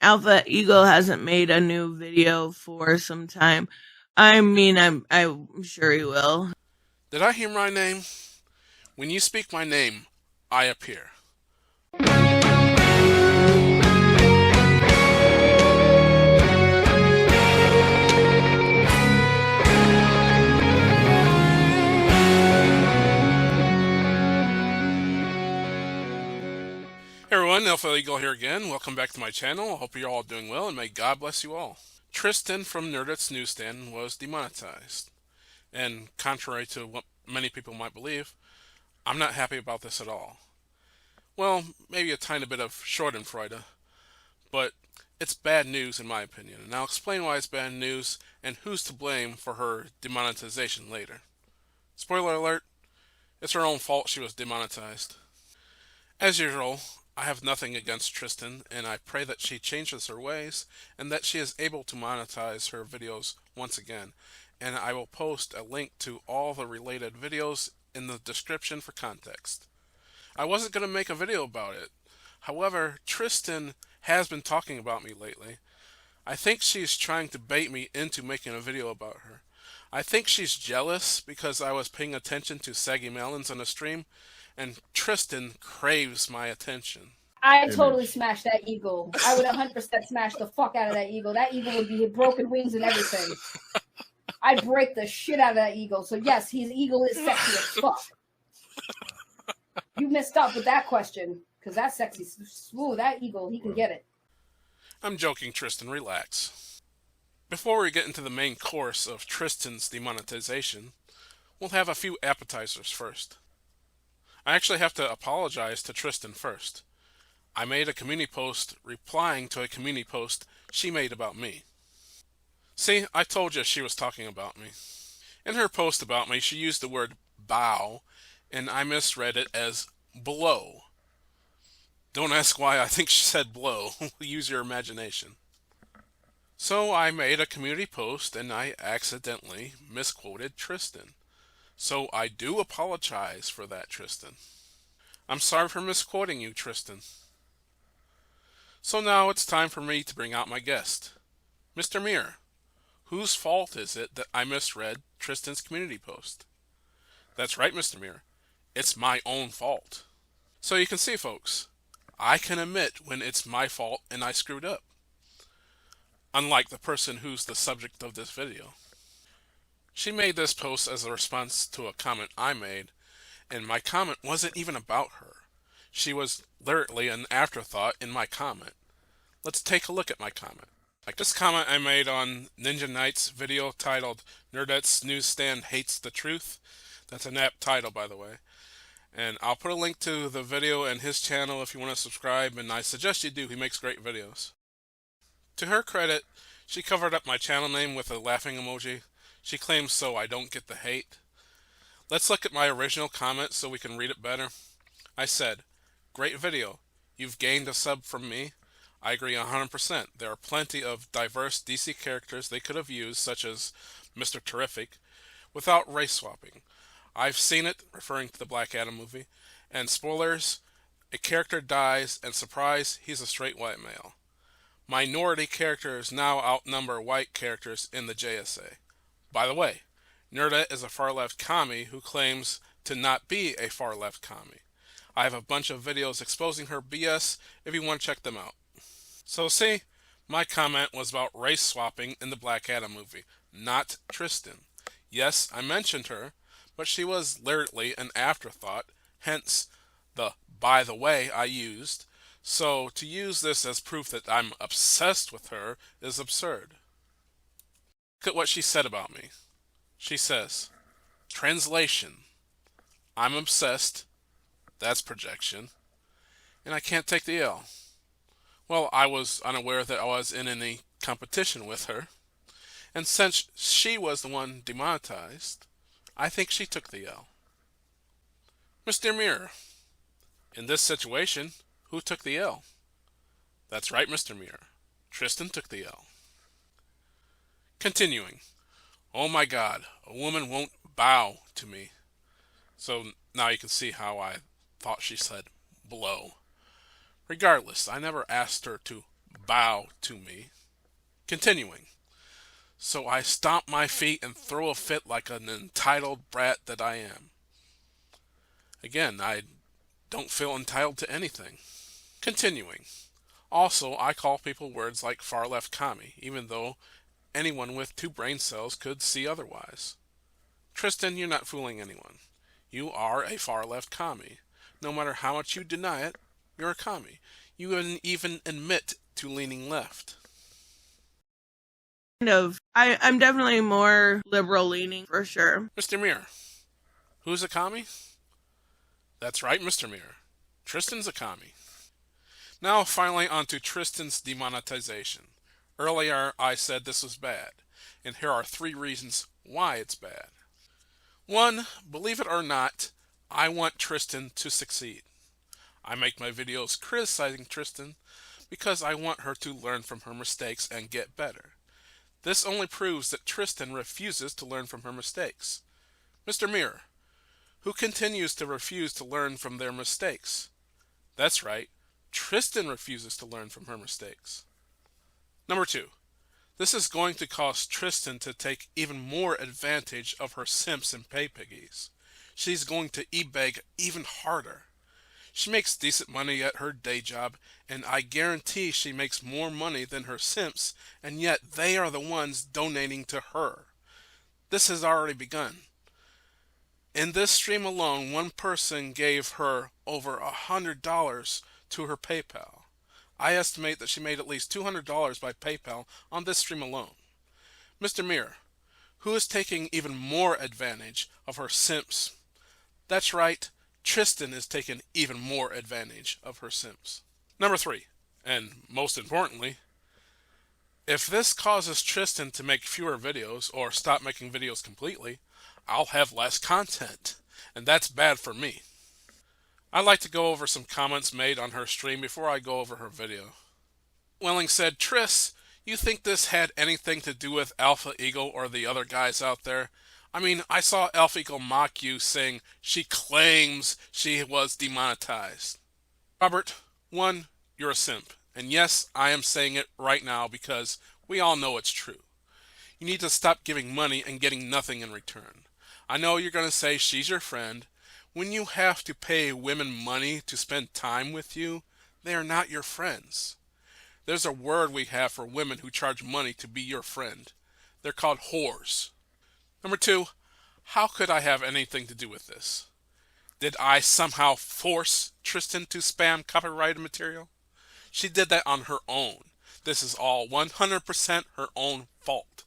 Alpha Eagle hasn't made a new video for some time. I mean, I'm sure he will. Did I hear my name? When you speak my name, I appear. Hey everyone, Alpha Eagle here again. Welcome back to my channel. I hope you're all doing well and may God bless you all. Tristen from Nerdette's newsstand was demonetized. And contrary to what many people might believe, I'm not happy about this at all. Well, maybe a tiny bit of Schadenfreude, but it's bad news in my opinion. And I'll explain why it's bad news and who's to blame for her demonetization later. Spoiler alert, it's her own fault she was demonetized. As usual, I have nothing against Tristen, and I pray that she changes her ways and that she is able to monetize her videos once again. And I will post a link to all the related videos in the description for context. I wasn't going to make a video about it. However, Tristen has been talking about me lately. I think she's trying to bait me into making a video about her. I think she's jealous because I was paying attention to Saggy Melons on the stream, and Tristen craves my attention. I totally smashed that eagle. I would 100% smash the fuck out of that eagle. That eagle would be broken wings and everything. I'd break the shit out of that eagle. So yes, his eagle is sexy as fuck. You messed up with that question, because that's sexy. Smooth, that eagle, he can get it. I'm joking, Tristen, relax. Before we get into the main course of Tristen's demonetization, we'll have a few appetizers first. I actually have to apologize to Tristen first. I made a community post replying to a community post she made about me. See, I told you she was talking about me. In her post about me, she used the word bow, and I misread it as blow. Don't ask why I think she said blow. Use your imagination. So I made a community post and I accidentally misquoted Tristen. So I do apologize for that, Tristen. I'm sorry for misquoting you, Tristen. So now it's time for me to bring out my guest. Mr. Mirror, whose fault is it that I misread Tristen's community post? That's right, Mr. Mirror. It's my own fault. So you can see, folks, I can admit when it's my fault and I screwed up. Unlike the person who's the subject of this video. She made this post as a response to a comment I made, and my comment wasn't even about her. She was literally an afterthought in my comment. Let's take a look at my comment. Like this comment I made on Ninja Knight's video titled Nerdette's Newsstand Hates the Truth. That's an apt title, by the way. And I'll put a link to the video and his channel if you want to subscribe, and I suggest you do. He makes great videos. To her credit, she covered up my channel name with a laughing emoji. She claims so I don't get the hate. Let's look at my original comment so we can read it better. I said, great video. You've gained a sub from me. I agree 100%. There are plenty of diverse DC characters they could have used, such as Mr. Terrific, without race swapping. I've seen it, referring to the Black Adam movie. And spoilers, a character dies, and surprise, he's a straight white male. Minority characters now outnumber white characters in the JSA. By the way, Nerdette is a far-left commie who claims to not be a far-left commie. I have a bunch of videos exposing her BS if you want to check them out. So see, my comment was about race swapping in the Black Adam movie, not Tristen. Yes, I mentioned her, but she was literally an afterthought, hence the by the way I used. So to use this as proof that I'm obsessed with her is absurd. Look at what she said about me. She says, translation, I'm obsessed, that's projection, and I can't take the L. Well, I was unaware that I was in any competition with her, and since she was the one demonetized, I think she took the L. Mr. Mirror, in this situation, who took the L? That's right, Mr. Mirror. Tristen took the L. Continuing. Oh my God, a woman won't bow to me. So now you can see how I thought she said blow. Regardless, I never asked her to bow to me. Continuing. So I stomp my feet and throw a fit like an entitled brat that I am. Again, I don't feel entitled to anything. Continuing. Also, I call people words like far left commie, even though anyone with 2 brain cells could see otherwise. Tristen, you're not fooling anyone. You are a far left commie. No matter how much you deny it, you're a commie. You wouldn't even admit to leaning left. I'm definitely more liberal leaning for sure. Mr. Mirror, who's a commie? That's right, Mr. Mirror. Tristen's a commie. Now, finally, on to Tristen's demonetization. Earlier, I said this was bad, and here are 3 reasons why it's bad. 1, believe it or not, I want Tristen to succeed. I make my videos criticizing Tristen because I want her to learn from her mistakes and get better. This only proves that Tristen refuses to learn from her mistakes. Mr. Mirror, who continues to refuse to learn from their mistakes? That's right, Tristen refuses to learn from her mistakes. Number 2, this is going to cause Tristen to take even more advantage of her simps and pay piggies. She's going to e-beg even harder. She makes decent money at her day job, and I guarantee she makes more money than her simps, and yet they are the ones donating to her. This has already begun. In this stream alone, one person gave her over $100 to her PayPal. I estimate that she made at least $200 by PayPal on this stream alone. Mr. Mirror, who is taking even more advantage of her simps? That's right, Tristen is taking even more advantage of her simps. Number 3, and most importantly, if this causes Tristen to make fewer videos or stop making videos completely, I'll have less content, and that's bad for me. I'd like to go over some comments made on her stream before I go over her video. Welling said, Tris, you think this had anything to do with Alpha Eagle or the other guys out there? I mean, I saw Alpha Eagle mock you saying she claims she was demonetized. Robert, 1, you're a simp. And yes, I am saying it right now because we all know it's true. You need to stop giving money and getting nothing in return. I know you're going to say she's your friend. When you have to pay women money to spend time with you, they are not your friends. There's a word we have for women who charge money to be your friend. They're called whores. Number 2, how could I have anything to do with this? Did I somehow force Tristen to spam copyrighted material? She did that on her own. This is all 100% her own fault.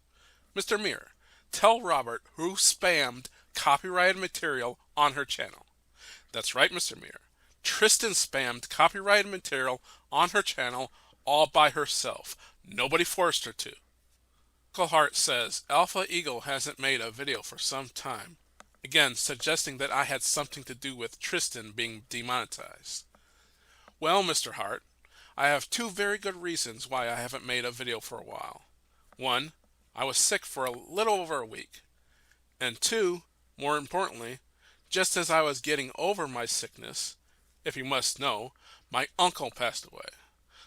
Mr. Mirror, tell Robert who spammed copyrighted material on her channel. That's right, Mr. Mirror. Tristen spammed copyrighted material on her channel all by herself. Nobody forced her to. Michael Hart says, Alpha Eagle hasn't made a video for some time. Again, suggesting that I had something to do with Tristen being demonetized. Well, Mr. Hart, I have 2 very good reasons why I haven't made a video for a while. 1, I was sick for a little over a week. And 2, more importantly, just as I was getting over my sickness, if you must know, my uncle passed away.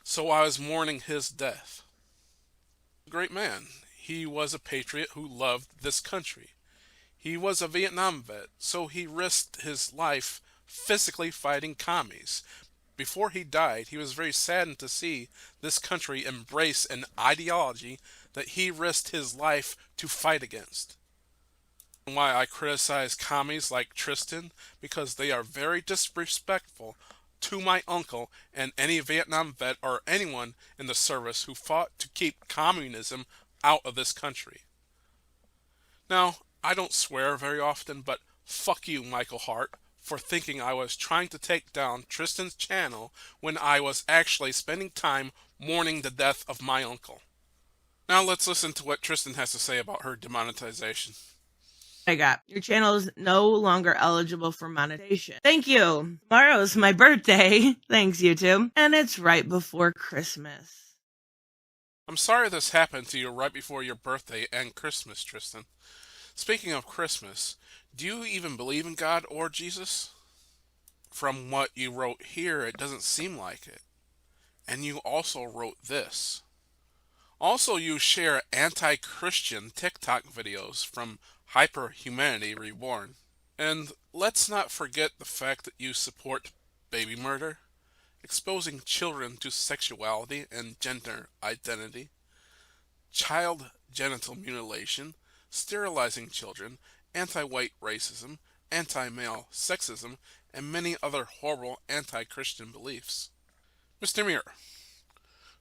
So I was mourning his death. A great man. He was a patriot who loved this country. He was a Vietnam vet, so he risked his life physically fighting commies. Before he died, he was very saddened to see this country embrace an ideology that he risked his life to fight against. And why I criticize commies like Tristen? Because they are very disrespectful to my uncle and any Vietnam vet or anyone in the service who fought to keep communism out of this country. Now, I don't swear very often, but fuck you, Michael Hart, for thinking I was trying to take down Tristen's channel when I was actually spending time mourning the death of my uncle. Now let's listen to what Tristen has to say about her demonetization. Your channel is no longer eligible for monetization. Thank you. Tomorrow's my birthday. Thanks, YouTube. And it's right before Christmas. I'm sorry this happened to you right before your birthday and Christmas, Tristen. Speaking of Christmas, do you even believe in God or Jesus? From what you wrote here, it doesn't seem like it. And you also wrote this. Also, you share anti-Christian TikTok videos from Hyperhumanity Reborn. And let's not forget the fact that you support baby murder, exposing children to sexuality and gender identity, child genital mutilation, sterilizing children, anti-white racism, anti-male sexism, and many other horrible anti-Christian beliefs. Mr. Muir,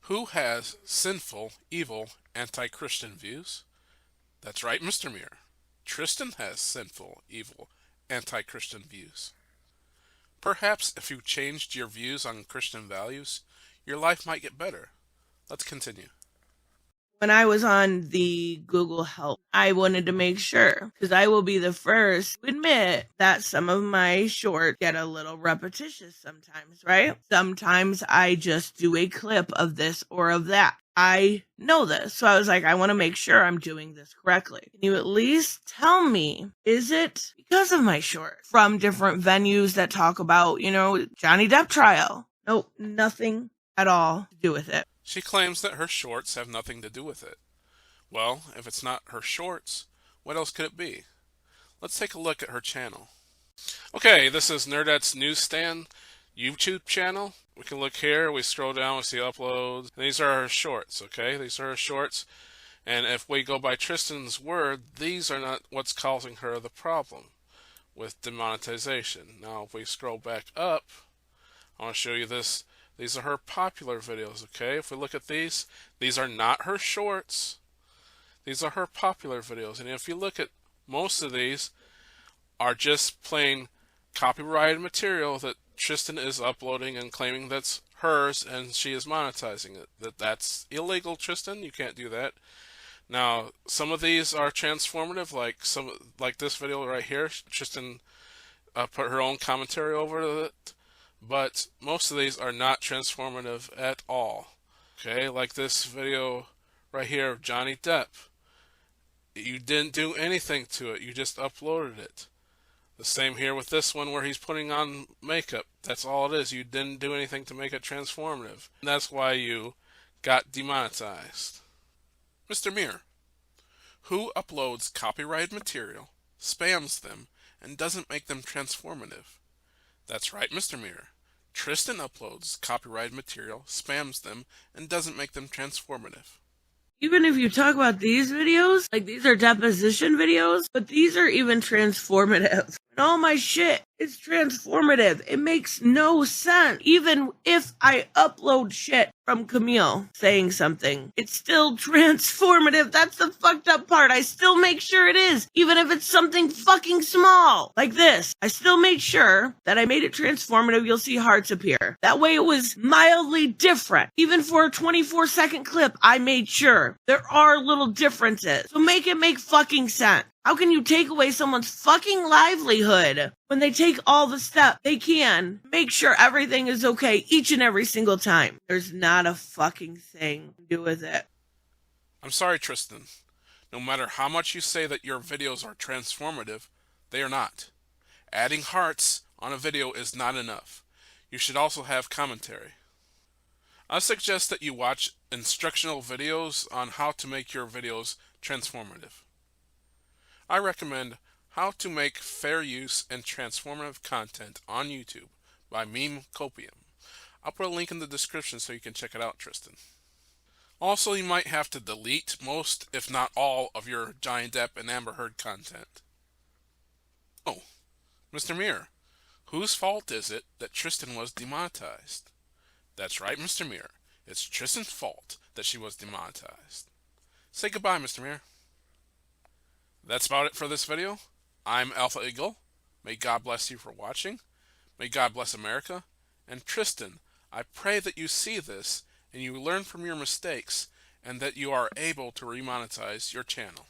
who has sinful, evil, anti-Christian views? That's right, Mr. Muir. Tristen has sinful, evil, anti-Christian views. Perhaps if you changed your views on Christian values, your life might get better. Let's continue. When I was on the Google Help, I wanted to make sure, because I will be the first to admit that some of my shorts get a little repetitious sometimes, right? Sometimes I just do a clip of this or of that. I know this. So I was like, I want to make sure I'm doing this correctly. Can you at least tell me, is it because of my shorts from different venues that talk about, Johnny Depp trial? Nope, nothing at all to do with it. She claims that her shorts have nothing to do with it. Well, if it's not her shorts, what else could it be? Let's take a look at her channel. Okay, this is Nerdette's Newsstand YouTube channel. We can look here, we scroll down, we see uploads. These are her shorts, okay? These are her shorts. And if we go by Tristen's word, these are not what's causing her the problem with demonetization. Now, if we scroll back up, I want to show you this. These are her popular videos, okay? If we look at these are not her shorts. These are her popular videos. And if you look at most of these are just plain copyrighted material that Tristen is uploading and claiming that's hers and she is monetizing it. That's illegal, Tristen. You can't do that. Now, some of these are transformative, like this video right here. Tristen put her own commentary over it. But most of these are not transformative at all. Okay, like this video right here of Johnny Depp. You didn't do anything to it. You just uploaded it. The same here with this one where he's putting on makeup. That's all it is. You didn't do anything to make it transformative. And that's why you got demonetized. Mr. Muir, who uploads copyrighted material, spams them, and doesn't make them transformative? That's right, Mr. Muir. Tristen uploads copyrighted material, spams them, and doesn't make them transformative. Even if you talk about these videos, like these are deposition videos, but these are even transformative. And all my shit is transformative. It makes no sense. Even if I upload shit from Camille saying something, it's still transformative. That's the fucked up part. I still make sure it is. Even if it's something fucking small, like this. I still made sure that I made it transformative. You'll see hearts appear. That way it was mildly different. Even for a 24-second clip, I made sure there are little differences. So make it make fucking sense. How can you take away someone's fucking livelihood when they take all the steps they can, make sure everything is okay each and every single time? There's not a fucking thing to do with it. I'm sorry, Tristen. No matter how much you say that your videos are transformative, they are not. Adding hearts on a video is not enough. You should also have commentary. I suggest that you watch instructional videos on how to make your videos transformative. I recommend How to Make Fair Use and Transformative Content on YouTube by Meme Copium. I'll put a link in the description so you can check it out, Tristen. Also, you might have to delete most, if not all, of your Johnny Depp and Amber Heard content. Oh, Mr. Muir, whose fault is it that Tristen was demonetized? That's right, Mr. Muir. It's Tristen's fault that she was demonetized. Say goodbye, Mr. Muir. That's about it for this video. I'm Alpha Eagle. May God bless you for watching. May God bless America. And Tristen, I pray that you see this and you learn from your mistakes and that you are able to remonetize your channel.